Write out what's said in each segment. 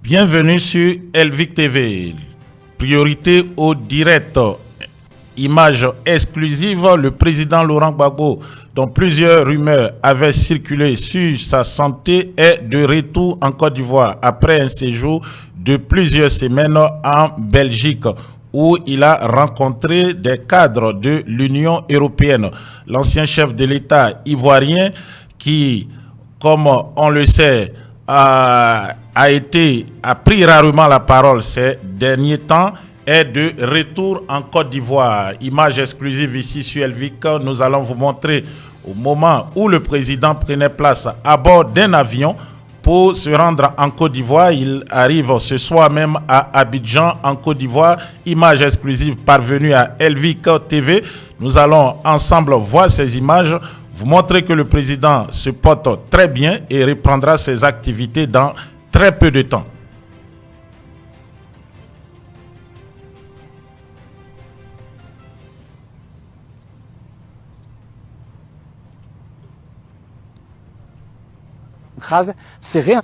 Bienvenue sur Elvic TV. Priorité au direct. Image exclusive, le président Laurent Gbagbo, dont plusieurs rumeurs avaient circulé sur sa santé, est de retour en Côte d'Ivoire après un séjour de plusieurs semaines en Belgique, où il a rencontré des cadres de l'Union européenne. L'ancien chef de l'État ivoirien qui, comme on le sait, a pris rarement la parole ces derniers temps, est de retour en Côte d'Ivoire. Image exclusive ici sur Elvic. Nous allons vous montrer au moment où le président prenait place à bord d'un avion pour se rendre en Côte d'Ivoire. Il arrive ce soir même à Abidjan en Côte d'Ivoire. Image exclusive parvenue à Elvic TV. Nous allons ensemble voir ces images, vous montrer que le président se porte très bien et reprendra ses activités dans très peu de temps. C'est rien.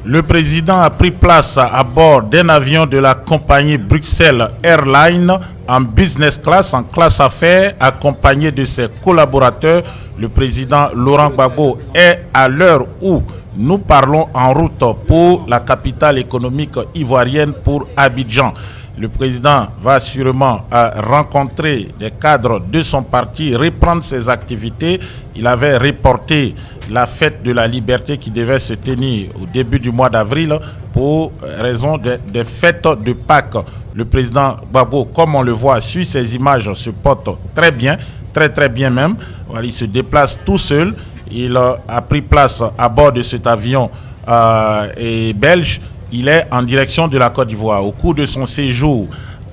Le président a pris place à bord d'un avion de la compagnie Bruxelles Airlines en business class, en classe affaires, accompagné de ses collaborateurs. Le président Laurent Gbagbo est, à l'heure où nous parlons, en route pour la capitale économique ivoirienne, pour Abidjan. Le président va sûrement rencontrer des cadres de son parti, reprendre ses activités. Il avait reporté la fête de la liberté qui devait se tenir au début du mois d'avril pour raison des fêtes de Pâques. Le président Gbagbo, comme on le voit sur ces images, se porte très bien, très bien même. Voilà, il se déplace tout seul. Il a pris place à bord de cet avion belge. Il est en direction de la Côte d'Ivoire. Au cours de son séjour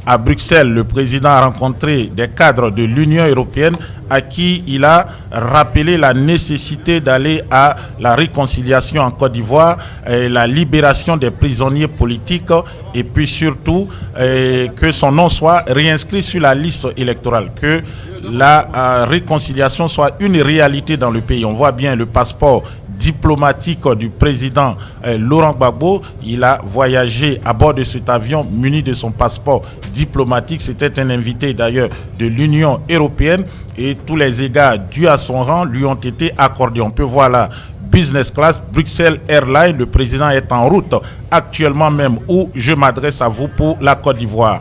à Bruxelles, le président a rencontré des cadres de l'Union européenne à qui il a rappelé la nécessité d'aller à la réconciliation en Côte d'Ivoire, la libération des prisonniers politiques et puis surtout que son nom soit réinscrit sur la liste électorale, que la réconciliation soit une réalité dans le pays. On voit bien le passeport diplomatique du président Laurent Gbagbo. Il a voyagé à bord de cet avion muni de son passeport diplomatique. C'était un invité d'ailleurs de l'Union européenne et tous les égards dus à son rang lui ont été accordés. On peut voir là business class, Bruxelles Airlines. Le président est en route actuellement même où je m'adresse à vous pour la Côte d'Ivoire.